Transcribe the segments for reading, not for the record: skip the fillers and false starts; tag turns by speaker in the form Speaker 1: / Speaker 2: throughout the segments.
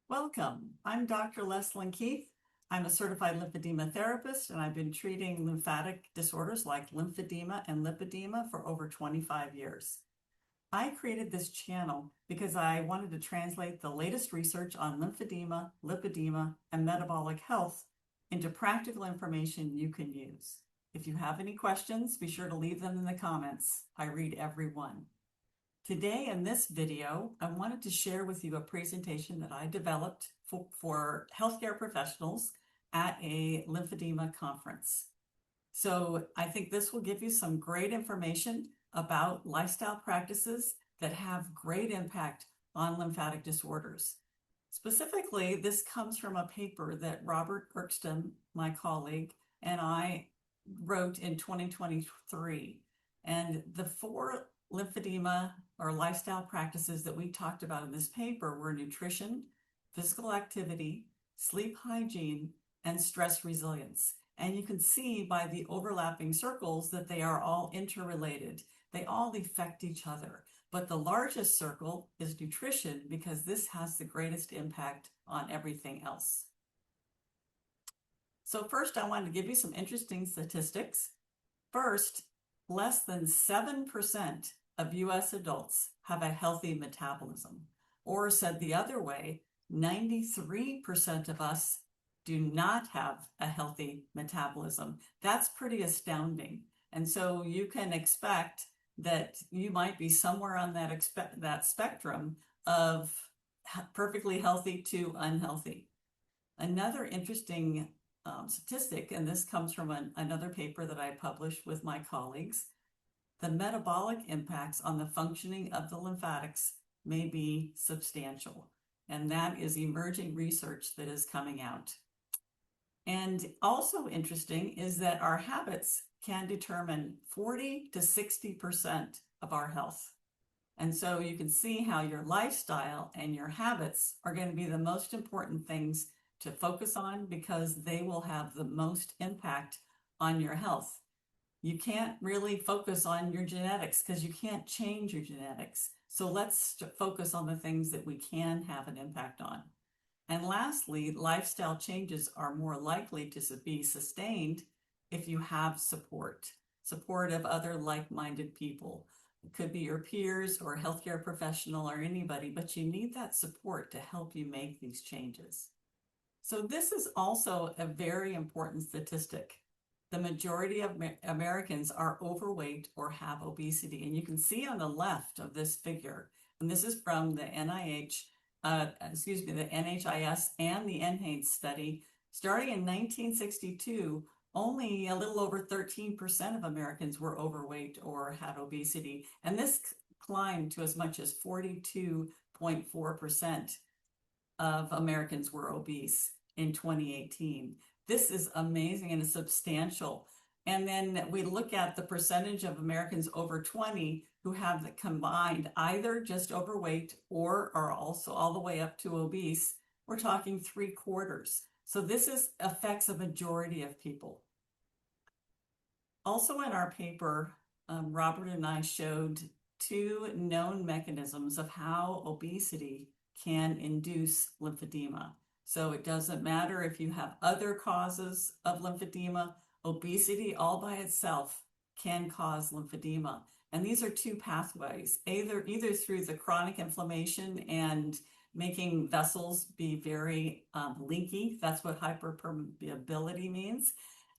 Speaker 1: Welcome. I'm Dr. Leslyn Keith. I'm a certified lymphedema therapist, and I've been treating lymphatic disorders like lymphedema and lipedema for over 25 years. I created this channel because I wanted to translate the latest research on lymphedema, lipedema, and metabolic health into practical information you can use. If you have any questions, be sure to leave them in the comments. I read every one. Today in this video, I wanted to share with you a presentation that I developed for healthcare professionals at a lymphedema conference. So I think this will give you some great information about lifestyle practices that have great impact on lymphatic disorders. Specifically, this comes from a paper that Robert Erkstam, my colleague, and I wrote in 2023. And the four lymphedema or lifestyle practices that we talked about in this paper were nutrition, physical activity, sleep hygiene, and stress resilience. And you can see by the overlapping circles that they are all interrelated. They all affect each other. But the largest circle is nutrition because this has the greatest impact on everything else. So first, I wanted to give you some interesting statistics. First, less than 7% of US adults have a healthy metabolism. Or said the other way, 93% of us do not have a healthy metabolism. That's pretty astounding. And so you can expect that you might be somewhere on that spectrum of perfectly healthy to unhealthy. Another interesting statistic, and this comes from another paper that I published with my colleagues, the metabolic impacts on the functioning of the lymphatics may be substantial. And that is emerging research that is coming out. And also interesting is that our habits can determine 40 to 60% of our health. And so you can see how your lifestyle and your habits are going to be the most important things to focus on because they will have the most impact on your health. You can't really focus on your genetics because you can't change your genetics. So let's focus on the things that we can have an impact on. And lastly, lifestyle changes are more likely to be sustained if you have support of other like-minded people. It could be your peers or a healthcare professional or anybody, but you need that support to help you make these changes. So this is also a very important statistic. The majority of Americans are overweight or have obesity. And you can see on the left of this figure, and this is from the NIH, the NHIS and the NHANES study. Starting in 1962, only a little over 13% of Americans were overweight or had obesity. And this climbed to as much as 42.4% of Americans were obese in 2018. This is amazing and substantial. And then we look at the percentage of Americans over 20 who have the combined either just overweight or are also all the way up to obese. We're talking 3/4. So this affects a majority of people. Also in our paper, Robert and I showed two known mechanisms of how obesity can induce lymphedema. So it doesn't matter if you have other causes of lymphedema, obesity all by itself can cause lymphedema. And these are two pathways, either through the chronic inflammation and making vessels be very leaky. That's what hyperpermeability means.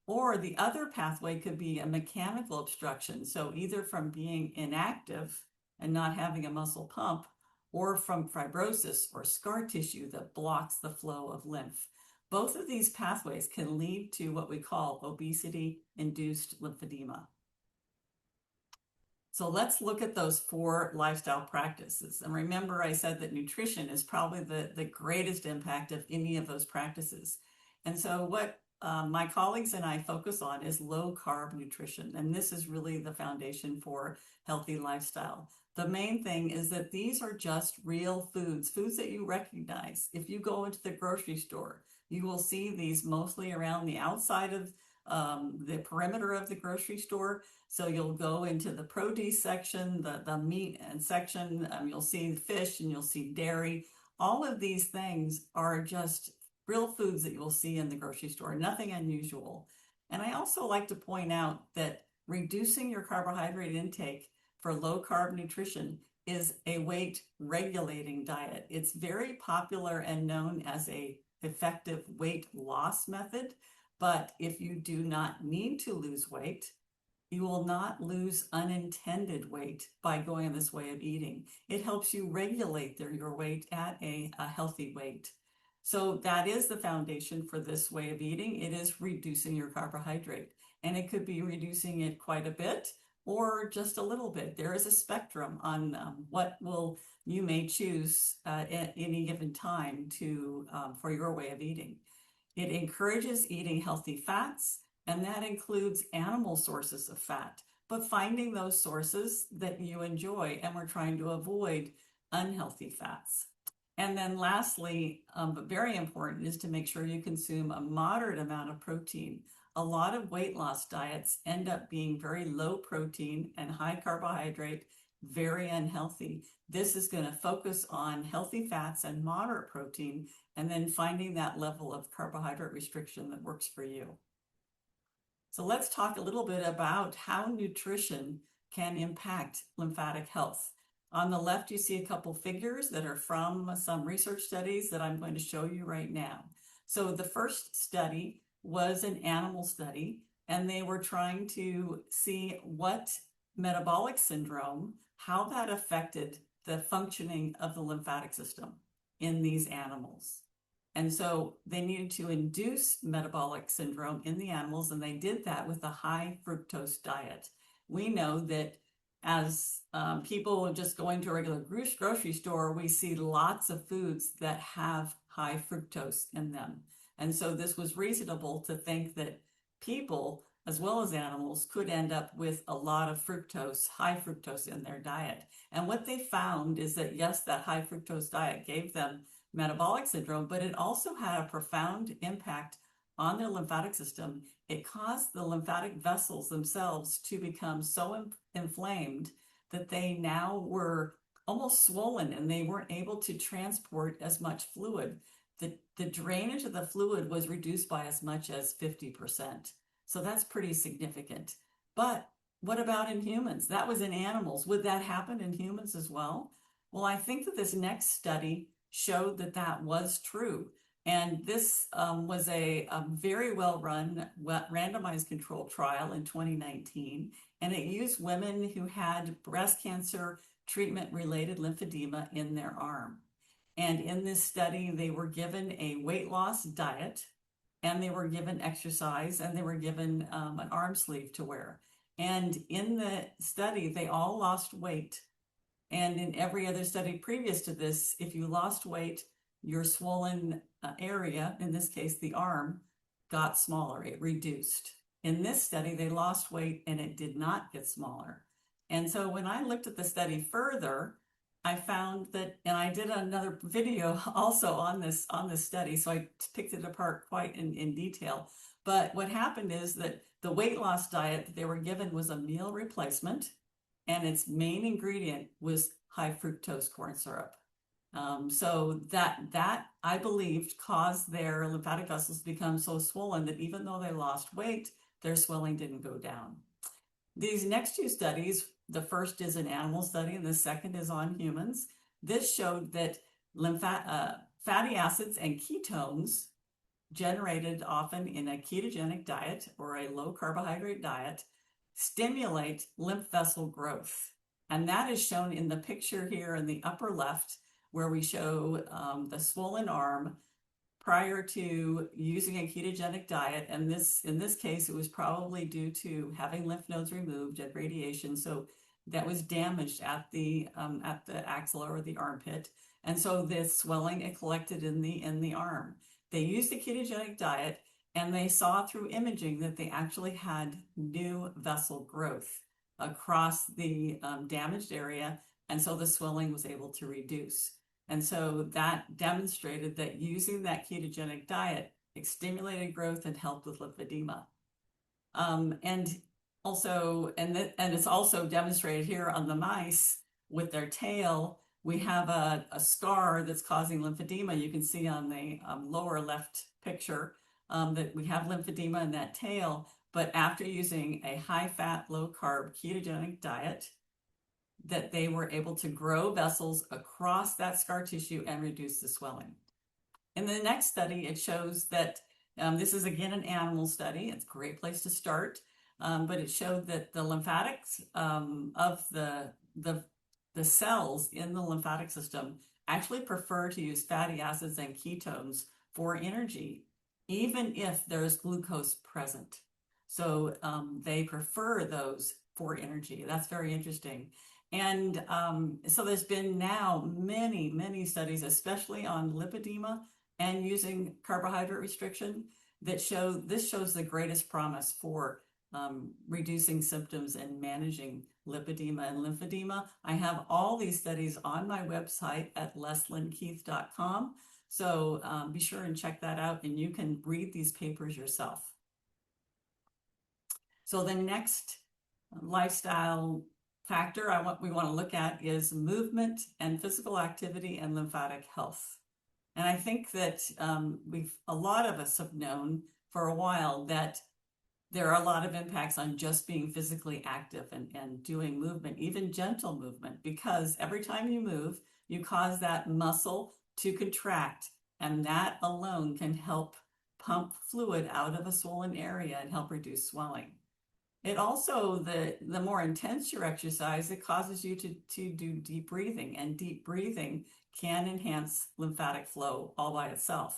Speaker 1: Or the other pathway could be a mechanical obstruction. So either from being inactive and not having a muscle pump, or from fibrosis or scar tissue that blocks the flow of lymph. Both of these pathways can lead to what we call obesity-induced lymphedema. So let's look at those four lifestyle practices. And remember, I said that nutrition is probably the greatest impact of any of those practices. And so what my colleagues and I focus on is low-carb nutrition. And this is really the foundation for healthy lifestyle. The main thing is that these are just real foods that you recognize. If you go into the grocery store, you will see these mostly around the outside of the perimeter of the grocery store. So you'll go into the produce section, the meat and section, you'll see fish and you'll see dairy. All of these things are just real foods that you'll see in the grocery store, nothing unusual. And I also like to point out that reducing your carbohydrate intake for low carb nutrition is a weight regulating diet. It's very popular and known as a effective weight loss method. But if you do not need to lose weight, you will not lose unintended weight by going this way of eating. It helps you regulate your weight at a healthy weight. So that is the foundation for this way of eating. It is reducing your carbohydrate, and it could be reducing it quite a bit or just a little bit. There is a spectrum on what you may choose at any given time for your way of eating. It encourages eating healthy fats, and that includes animal sources of fat, but finding those sources that you enjoy, and we're trying to avoid unhealthy fats. And then lastly, but very important, is to make sure you consume a moderate amount of protein. A lot of weight loss diets end up being very low protein and high carbohydrate, very unhealthy. This is going to focus on healthy fats and moderate protein, and then finding that level of carbohydrate restriction that works for you. So let's talk a little bit about how nutrition can impact lymphatic health. On the left, you see a couple figures that are from some research studies that I'm going to show you right now. So the first study was an animal study, and they were trying to see what metabolic syndrome, how that affected the functioning of the lymphatic system in these animals. And so they needed to induce metabolic syndrome in the animals, and they did that with a high fructose diet. We know that as people just going to a regular grocery store, we see lots of foods that have high fructose in them. And so this was reasonable to think that people, as well as animals, could end up with a lot of fructose, high fructose in their diet. And what they found is that, yes, that high fructose diet gave them metabolic syndrome, but it also had a profound impact on their lymphatic system. It caused the lymphatic vessels themselves to become so inflamed that they now were almost swollen, and they weren't able to transport as much fluid. The drainage of the fluid was reduced by as much as 50%. So that's pretty significant. But what about in humans? That was in animals. Would that happen in humans as well? Well, I think that this next study showed that that was true. And this was a very well-run randomized controlled trial in 2019. And it used women who had breast cancer treatment-related lymphedema in their arm. And in this study, they were given a weight loss diet, and they were given exercise, and they were given an arm sleeve to wear. And in the study, they all lost weight. And in every other study previous to this, if you lost weight, your swollen area, in this case, the arm, got smaller. It reduced. In this study, they lost weight and it did not get smaller. And so when I looked at the study further, I found that, and I did another video also on this study, so I picked it apart quite in detail. But what happened is that the weight loss diet that they were given was a meal replacement, and its main ingredient was high fructose corn syrup. So that I believed caused their lymphatic vessels to become so swollen that even though they lost weight, their swelling didn't go down. These next two studies, the first is an animal study and the second is on humans. This showed that fatty acids and ketones generated often in a ketogenic diet or a low carbohydrate diet stimulate lymph vessel growth. And that is shown in the picture here in the upper left, where we show the swollen arm prior to using a ketogenic diet. And in this case, it was probably due to having lymph nodes removed at radiation. So that was damaged at the axilla or the armpit. And so this swelling, it collected in the arm. They used the ketogenic diet, and they saw through imaging that they actually had new vessel growth across the damaged area. And so the swelling was able to reduce. And so that demonstrated that using that ketogenic diet stimulated growth and helped with lymphedema. And it's also demonstrated here on the mice with their tail, we have a scar that's causing lymphedema. You can see on the lower left picture that we have lymphedema in that tail, but after using a high-fat, low-carb ketogenic diet, that they were able to grow vessels across that scar tissue and reduce the swelling. In the next study, it shows that this is again an animal study. It's a great place to start, but it showed that the lymphatics of the cells in the lymphatic system actually prefer to use fatty acids and ketones for energy, even if there's glucose present. So they prefer those for energy. That's very interesting. And so there's been now many studies, especially on lipedema and using carbohydrate restriction, that shows the greatest promise for reducing symptoms and managing lipedema and lymphedema. I have all these studies on my website at leslynkeith.com. So be sure and check that out, and you can read these papers yourself. So the next lifestyle factor we want to look at is movement and physical activity and lymphatic health. And I think that a lot of us have known for a while that there are a lot of impacts on just being physically active and doing movement, even gentle movement, because every time you move, you cause that muscle to contract, and that alone can help pump fluid out of a swollen area and help reduce swelling. It also, the more intense your exercise, it causes you to do deep breathing, and deep breathing can enhance lymphatic flow all by itself.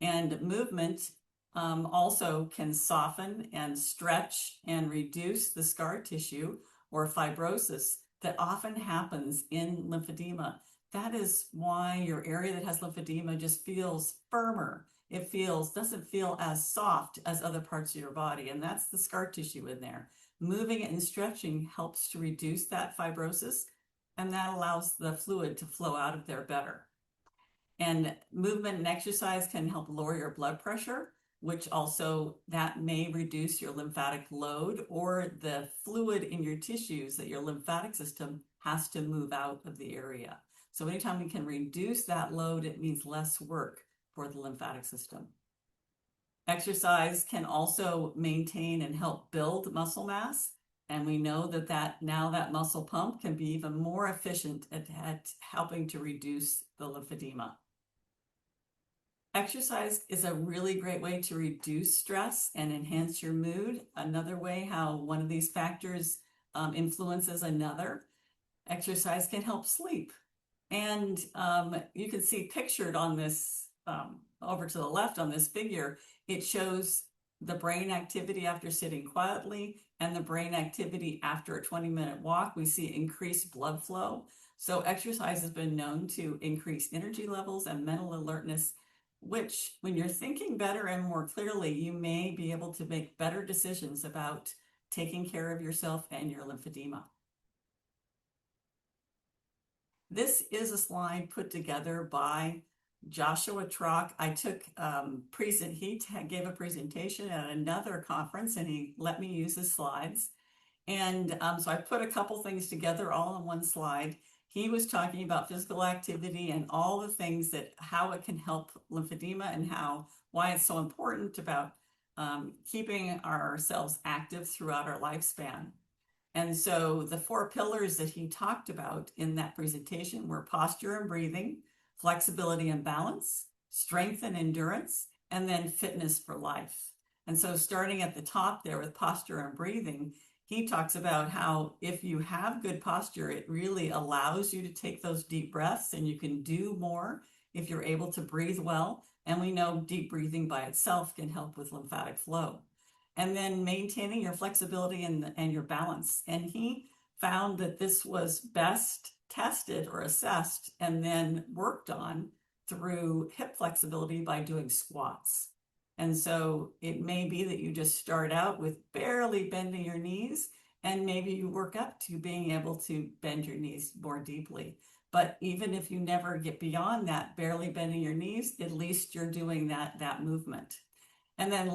Speaker 1: And movement also can soften and stretch and reduce the scar tissue or fibrosis that often happens in lymphedema. That is why your area that has lymphedema just feels firmer. It doesn't feel as soft as other parts of your body, and that's the scar tissue in there. Moving it and stretching helps to reduce that fibrosis, and that allows the fluid to flow out of there better. And movement and exercise can help lower your blood pressure, which also that may reduce your lymphatic load or the fluid in your tissues that your lymphatic system has to move out of the area. So anytime we can reduce that load, it means less work for the lymphatic system. Exercise can also maintain and help build muscle mass. And we know that now that muscle pump can be even more efficient at helping to reduce the lymphedema. Exercise is a really great way to reduce stress and enhance your mood. Another way how one of these factors influences another. Exercise can help sleep. And you can see pictured on this, over to the left on this figure, it shows the brain activity after sitting quietly and the brain activity after a 20-minute walk. We see increased blood flow. So exercise has been known to increase energy levels and mental alertness, which when you're thinking better and more clearly, you may be able to make better decisions about taking care of yourself and your lymphedema. This is a slide put together by Joshua Trock. I took he gave a presentation at another conference, and he let me use his slides. And so I put a couple things together all in one slide. He was talking about physical activity and all the things how it can help lymphedema and why it's so important about keeping ourselves active throughout our lifespan. And so the 4 pillars that he talked about in that presentation were posture and breathing, flexibility and balance, strength and endurance, and then fitness for life. And so starting at the top there with posture and breathing, he talks about how if you have good posture, it really allows you to take those deep breaths, and you can do more if you're able to breathe well. And we know deep breathing by itself can help with lymphatic flow. And then maintaining your flexibility and your balance. And he found that this was best tested or assessed and then worked on through hip flexibility by doing squats. And so it may be that you just start out with barely bending your knees, and maybe you work up to being able to bend your knees more deeply. But even if you never get beyond that barely bending your knees, at least you're doing that movement. And then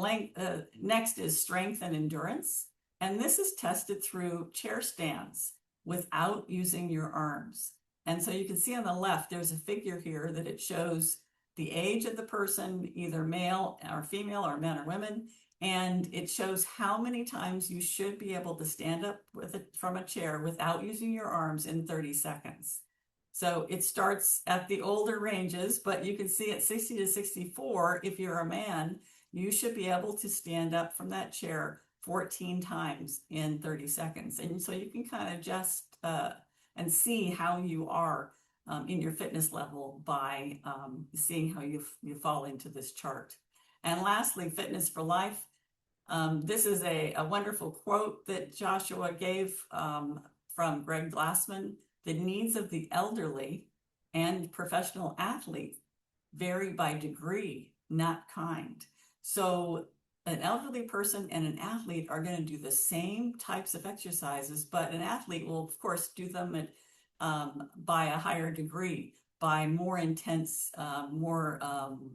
Speaker 1: next is strength and endurance. And this is tested through chair stands without using your arms. And so you can see on the left, there's a figure here that it shows the age of the person, either male or female or men or women, and it shows how many times you should be able to stand up from a chair without using your arms in 30 seconds. So it starts at the older ranges, but you can see at 60 to 64, if you're a man, you should be able to stand up from that chair 14 times in 30 seconds. And so you can kind of just and see how you are in your fitness level by seeing how you fall into this chart. And lastly, fitness for life. This is a wonderful quote that Joshua gave from Greg Glassman. The needs of the elderly and professional athlete vary by degree, not kind. So an elderly person and an athlete are going to do the same types of exercises, but an athlete will, of course, do them at, by a higher degree, by more intense, more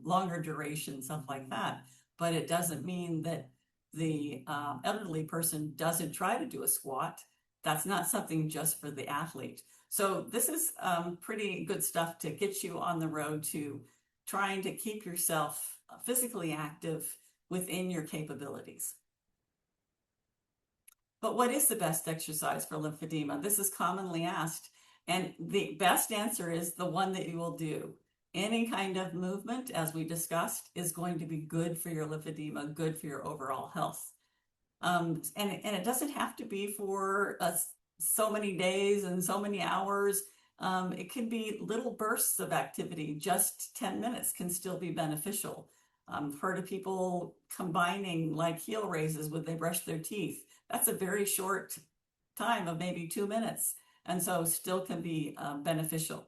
Speaker 1: longer duration, stuff like that. But it doesn't mean that the elderly person doesn't try to do a squat. That's not something just for the athlete. So this is pretty good stuff to get you on the road to trying to keep yourself physically active within your capabilities. But what is the best exercise for lymphedema? This is commonly asked, and the best answer is the one that you will do. Any kind of movement, as we discussed, is going to be good for your lymphedema, good for your overall health. And it doesn't have to be for so many days and so many hours. It could be little bursts of activity. Just 10 minutes can still be beneficial. I've heard of people combining like heel raises when they brush their teeth. That's a very short time of maybe 2 minutes, and so still can be beneficial.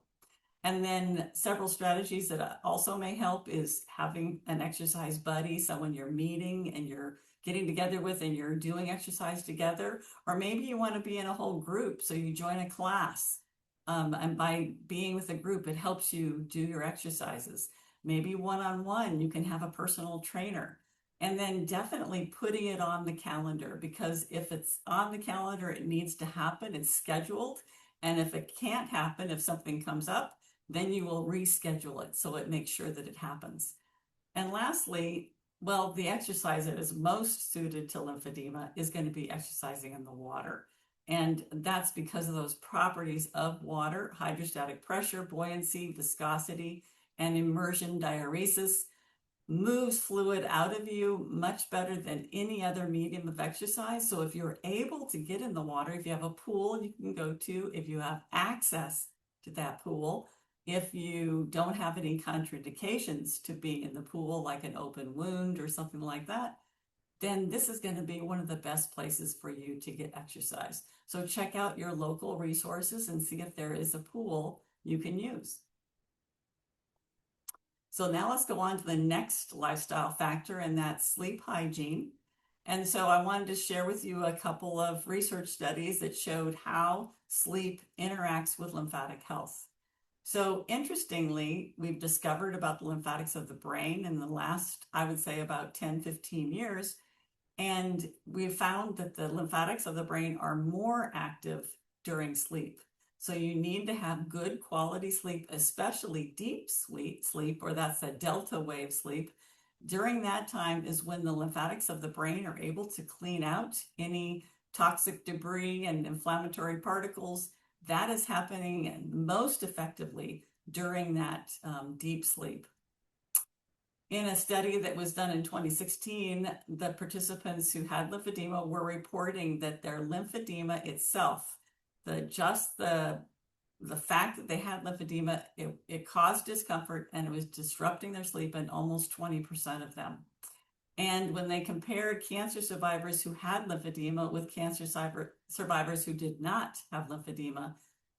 Speaker 1: And then several strategies that also may help is having an exercise buddy, someone you're meeting and you're getting together with and you're doing exercise together. Or maybe you want to be in a whole group, so you join a class. And by being with a group, it helps you do your exercises. Maybe one-on-one, you can have a personal trainer. And then definitely putting it on the calendar, because if it's on the calendar, it needs to happen. It's scheduled. And if it can't happen, if something comes up, then you will reschedule it so it makes sure that it happens. And lastly, well, the exercise that is most suited to lymphedema is going to be exercising in the water. And that's because of those properties of water: hydrostatic pressure, buoyancy, viscosity, and immersion diuresis. Moves fluid out of you much better than any other medium of exercise. So if you're able to get in the water, if you have a pool you can go to, if you have access to that pool, if you don't have any contraindications to being in the pool, like an open wound or something like that, then this is going to be one of the best places for you to get exercise. So check out your local resources and see if there is a pool you can use. So now let's go on to the next lifestyle factor, and that's sleep hygiene. And so I wanted to share with you a couple of research studies that showed how sleep interacts with lymphatic health. So interestingly, we've discovered about the lymphatics of the brain in the last, I would say, about 10, 15 years. And we've found that the lymphatics of the brain are more active during sleep. So you need to have good quality sleep, especially deep sleep, or that's a delta wave sleep. During that time is when the lymphatics of the brain are able to clean out any toxic debris and inflammatory particles. That is happening most effectively during that deep sleep. In a study that was done in 2016, the participants who had lymphedema were reporting that their lymphedema itself, the fact that they had lymphedema, it caused discomfort and it was disrupting their sleep in almost 20% of them. And when they compared cancer survivors who had lymphedema with cancer survivors who did not have lymphedema,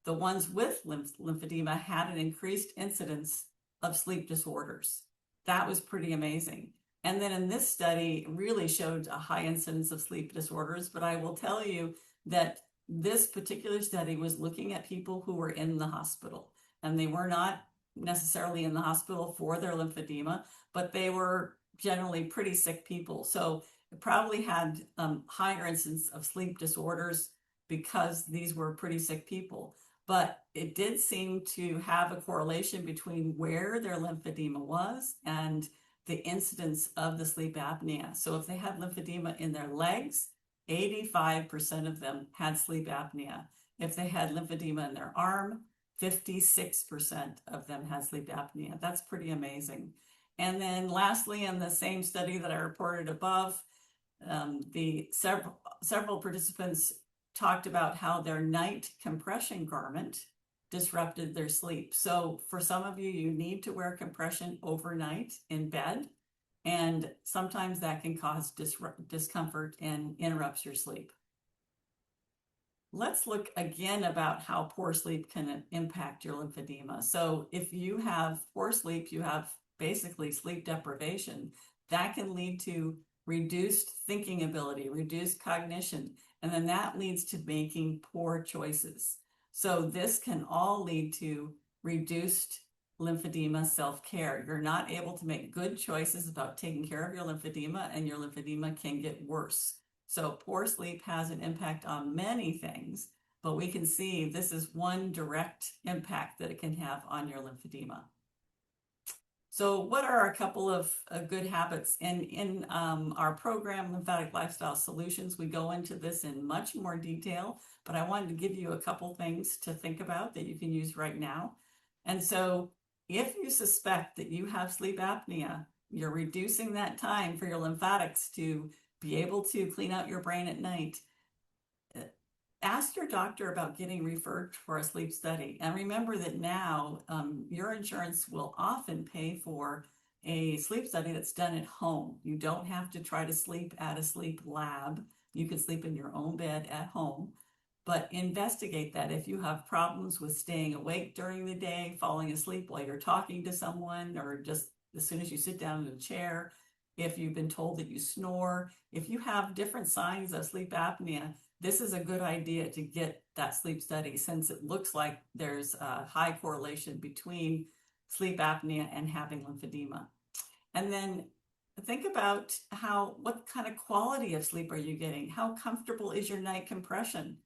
Speaker 1: the ones with lymphedema had an increased incidence of sleep disorders. That was pretty amazing. And then in this study really showed a high incidence of sleep disorders, but I will tell you that this particular study was looking at people who were in the hospital, and they were not necessarily in the hospital for their lymphedema, but they were generally pretty sick people. So it probably had higher incidence of sleep disorders because these were pretty sick people. but it did seem to have a correlation between where their lymphedema was and the incidence of the sleep apnea. So if they had lymphedema in their legs, 85% of them had sleep apnea. If they had lymphedema in their arm, 56% of them had sleep apnea. That's pretty amazing. And then lastly, in the same study that I reported above, the several participants talked about how their night compression garment disrupted their sleep. So for some of you, you need to wear compression overnight in bed, and sometimes that can cause discomfort and interrupts your sleep. Let's look again about how poor sleep can impact your lymphedema. So if you have poor sleep, you have basically sleep deprivation. That can lead to reduced thinking ability, reduced cognition, and then that leads to making poor choices. So this can all lead to reduced lymphedema self-care. You're not able to make good choices about taking care of your lymphedema, and your lymphedema can get worse. So poor sleep has an impact on many things, but we can see this is one direct impact that it can have on your lymphedema. So what are a couple of good habits? In our program, Lymphatic Lifestyle Solutions, we go into this in much more detail, but I wanted to give you a couple things to think about that you can use right now. And so if you suspect that you have sleep apnea, you're reducing that time for your lymphatics to be able to clean out your brain at night. Ask your doctor about getting referred for a sleep study. And remember that now your insurance will often pay for a sleep study that's done at home. You don't have to try to sleep at a sleep lab. You can sleep in your own bed at home. But investigate that. If you have problems with staying awake during the day, falling asleep while you're talking to someone, or just as soon as you sit down in a chair, if you've been told that you snore, if you have different signs of sleep apnea, this is a good idea to get that sleep study, since it looks like there's a high correlation between sleep apnea and having lymphedema. And then think about what kind of quality of sleep are you getting? How comfortable is your night compression?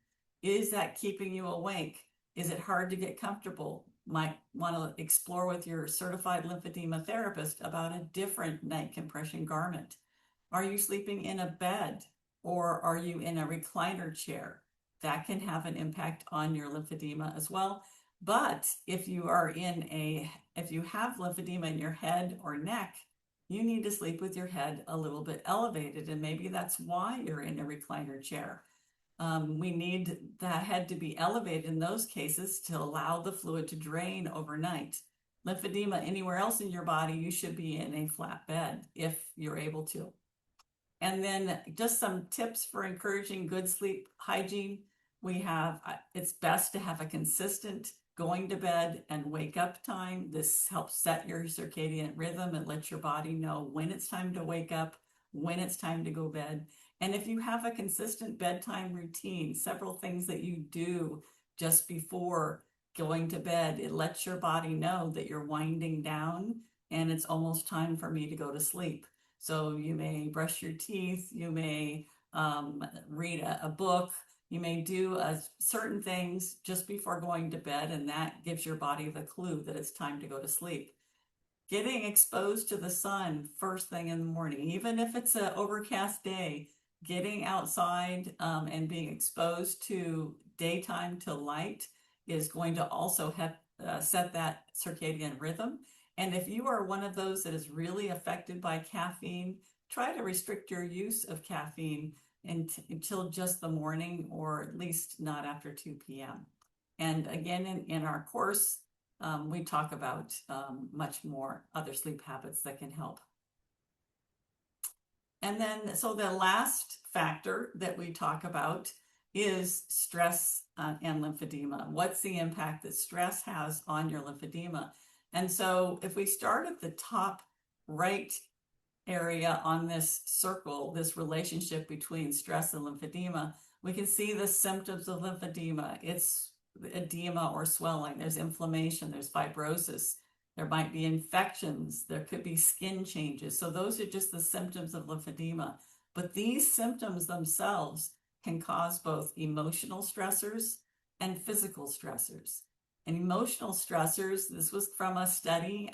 Speaker 1: Is that keeping you awake? Is it hard to get comfortable? Might want to explore with your certified lymphedema therapist about a different night compression garment. Are you sleeping in a bed, or are you in a recliner chair? That can have an impact on your lymphedema as well. But if you have lymphedema in your head or neck, you need to sleep with your head a little bit elevated, and maybe that's why you're in a recliner chair. We need that head to be elevated in those cases to allow the fluid to drain overnight. Lymphedema anywhere else in your body, you should be in a flat bed if you're able to. And then just some tips for encouraging good sleep hygiene. It's best to have a consistent going to bed and wake up time. This helps set your circadian rhythm and lets your body know when it's time to wake up, when it's time to go to bed. And if you have a consistent bedtime routine, several things that you do just before going to bed, it lets your body know that you're winding down and it's almost time for me to go to sleep. So you may brush your teeth, you may read a book, you may do certain things just before going to bed, and that gives your body the clue that it's time to go to sleep. Getting exposed to the sun first thing in the morning, even if it's an overcast day, getting outside and being exposed to daytime to light is going to also set that circadian rhythm. And if you are one of those that is really affected by caffeine, try to restrict your use of caffeine until just the morning, or at least not after 2 p.m. And again, in our course, we talk about much more other sleep habits that can help. And then, so the last factor that we talk about is stress and lymphedema. What's the impact that stress has on your lymphedema? And so if we start at the top right area on this circle, this relationship between stress and lymphedema, we can see the symptoms of lymphedema. It's edema or swelling. There's inflammation, there's fibrosis, there might be infections, there could be skin changes. So those are just the symptoms of lymphedema. But these symptoms themselves can cause both emotional stressors, and physical stressors. And emotional stressors, this was from a study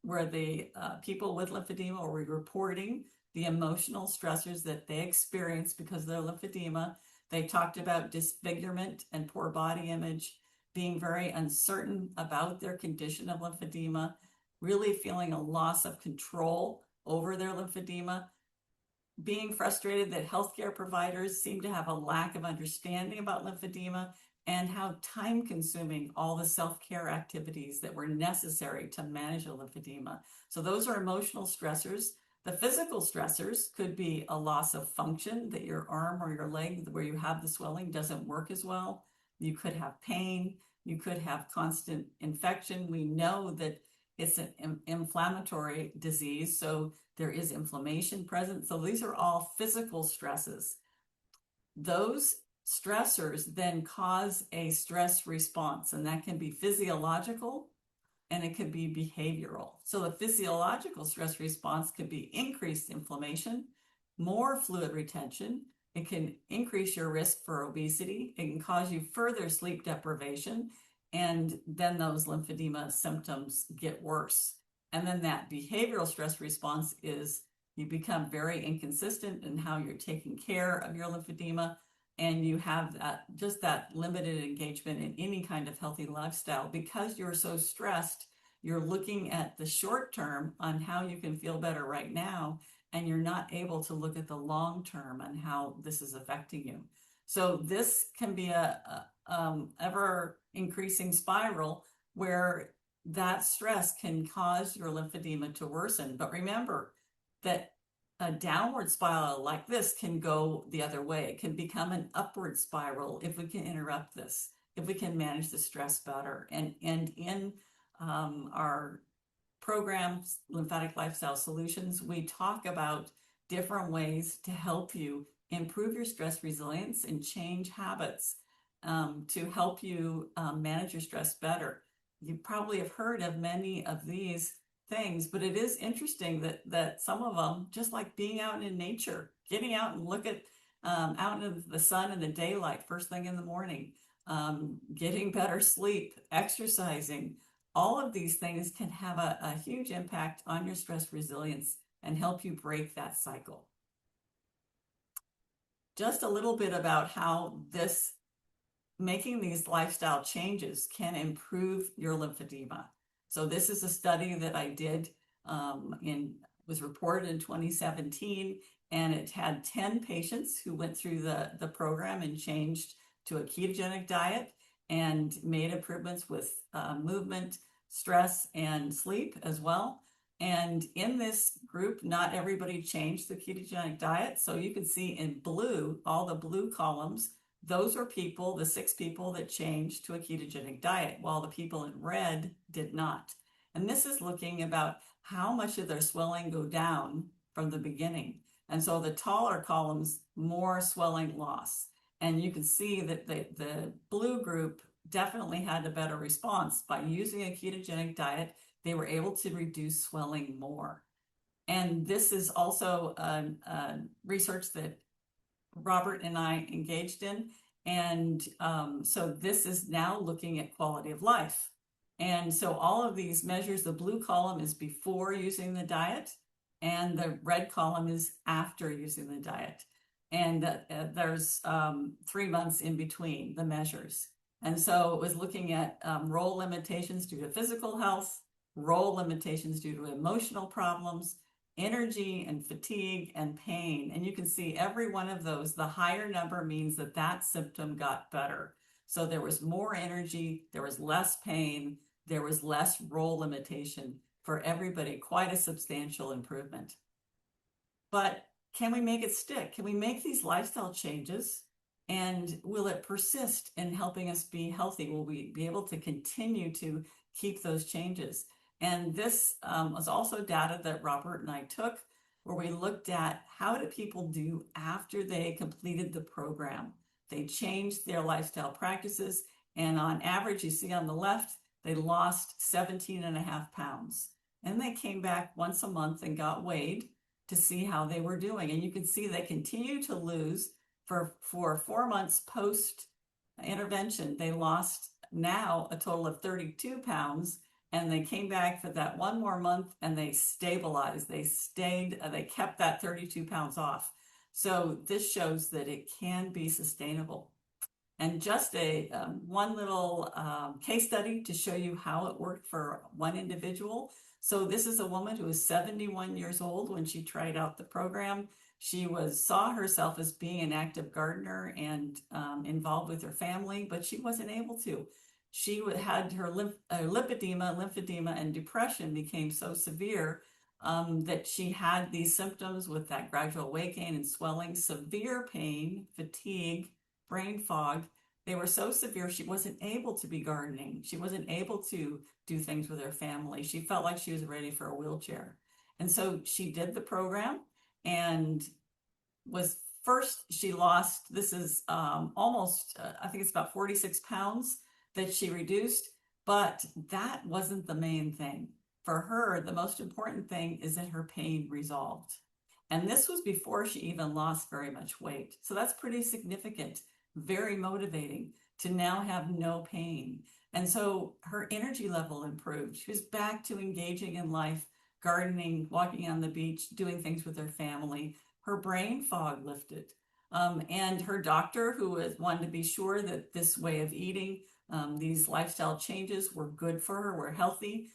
Speaker 1: where the people with lymphedema were reporting the emotional stressors that they experienced because of their lymphedema. They talked about disfigurement and poor body image, being very uncertain about their condition of lymphedema, really feeling a loss of control over their lymphedema, being frustrated that healthcare providers seem to have a lack of understanding about lymphedema, and how time-consuming all the self-care activities that were necessary to manage a lymphedema. So those are emotional stressors. The physical stressors could be a loss of function, that your arm or your leg where you have the swelling doesn't work as well. You could have pain. You could have constant infection. We know that it's an inflammatory disease, so there is inflammation present. So these are all physical stresses. Those stressors then cause a stress response, and that can be physiological and it could be behavioral. So the physiological stress response could be increased inflammation, more fluid retention. It can increase your risk for obesity. It can cause you further sleep deprivation, and then those lymphedema symptoms get worse. And then that behavioral stress response is you become very inconsistent in how you're taking care of your lymphedema, and you have just that limited engagement in any kind of healthy lifestyle. Because you're so stressed, you're looking at the short term on how you can feel better right now, and you're not able to look at the long term and how this is affecting you. So this can be a ever increasing spiral where that stress can cause your lymphedema to worsen. But remember that a downward spiral like this can go the other way. It can become an upward spiral if we can interrupt this, if we can manage the stress better. And in our programs, Lymphatic Lifestyle Solutions, we talk about different ways to help you improve your stress resilience and change habits to help you manage your stress better. You probably have heard of many of these things, but it is interesting that some of them, just like being out in nature, getting out and look at out in the sun and the daylight first thing in the morning, getting better sleep, exercising, all of these things can have a huge impact on your stress resilience and help you break that cycle. Just a little bit about how making these lifestyle changes can improve your lymphedema. So this is a study that I did was reported in 2017, and it had 10 patients who went through the program and changed to a ketogenic diet and made improvements with movement, stress, and sleep as well. And in this group, not everybody changed the ketogenic diet. So you can see in blue, all the blue columns, those are people, the 6 people that changed to a ketogenic diet, while the people in red did not. And this is looking about how much of their swelling go down from the beginning. And so the taller columns, more swelling loss. And you can see that the blue group definitely had a better response. By using a ketogenic diet, they were able to reduce swelling more. And this is also research that Robert and I engaged in. And so this is now looking at quality of life. And so all of these measures, the blue column is before using the diet, and the red column is after using the diet. And there's 3 months in between the measures. And so it was looking at role limitations due to physical health, role limitations due to emotional problems, energy and fatigue and pain. And you can see every one of those, the higher number means that that symptom got better. So there was more energy, there was less pain, there was less role limitation for everybody, quite a substantial improvement. But can we make it stick? Can we make these lifestyle changes, and will it persist in helping us be healthy? Will we be able to continue to keep those changes? And this was also data that Robert and I took, where we looked at how do people do after they completed the program. They changed their lifestyle practices, and on average, you see on the left, they lost 17.5 pounds. And they came back once a month and got weighed to see how they were doing. And you can see they continue to lose for 4 months post intervention, they lost now a total of 32 pounds, and they came back for that one more month and they stabilized. They kept that 32 pounds off. So this shows that it can be sustainable. And just a one little case study to show you how it worked for one individual. So this is a woman who was 71 years old when she tried out the program. She saw herself as being an active gardener and involved with her family, but she wasn't able to. She had her lymphedema, and depression became so severe that she had these symptoms with that gradual weight gain and swelling, severe pain, fatigue, brain fog. They were so severe she wasn't able to be gardening. She wasn't able to do things with her family. She felt like she was ready for a wheelchair. And so she did the program and she lost, this is almost, I think it's about 46 pounds that she reduced, but that wasn't the main thing. For her, the most important thing is that her pain resolved. And this was before she even lost very much weight. So that's pretty significant, very motivating to now have no pain. And so her energy level improved. She was back to engaging in life, gardening, walking on the beach, doing things with her family. Her brain fog lifted. And her doctor, who wanted to be sure that this way of eating, these lifestyle changes were good for her, were healthy,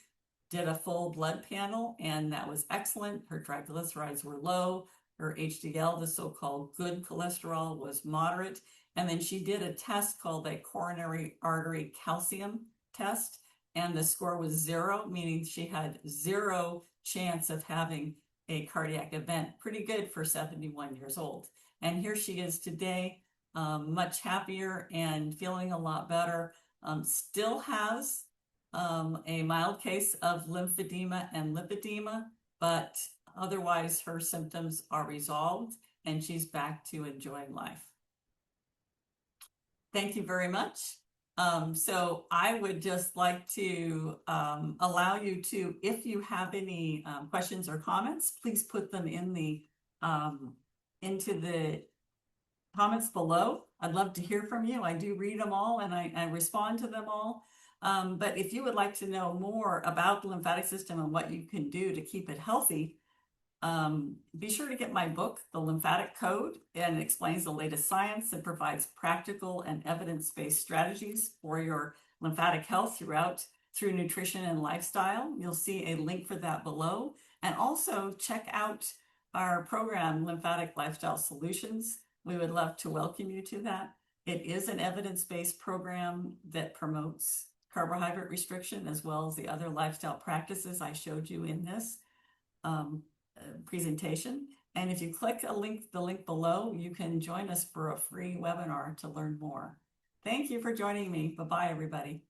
Speaker 1: did a full blood panel, and that was excellent. Her triglycerides were low. Her HDL, the so-called good cholesterol, was moderate. And then she did a test called a coronary artery calcium test, and the score was 0, meaning she had 0 chance of having a cardiac event. Pretty good for 71 years old. And here she is today, much happier and feeling a lot better. Still has a mild case of lymphedema and lipedema, but otherwise her symptoms are resolved and she's back to enjoying life. Thank you very much. So I would just like to allow you to, if you have any questions or comments, please put them in into the comments below. I'd love to hear from you. I do read them all and I respond to them all. But if you would like to know more about the lymphatic system and what you can do to keep it healthy, be sure to get my book, The Lymphatic Code, and it explains the latest science and provides practical and evidence-based strategies for your lymphatic health through nutrition and lifestyle. You'll see a link for that below. And also check out our program, Lymphatic Lifestyle Solutions. We would love to welcome you to that. It is an evidence-based program that promotes carbohydrate restriction as well as the other lifestyle practices I showed you in this presentation. And if you click the link below, you can join us for a free webinar to learn more. Thank you for joining me. Bye-bye, everybody.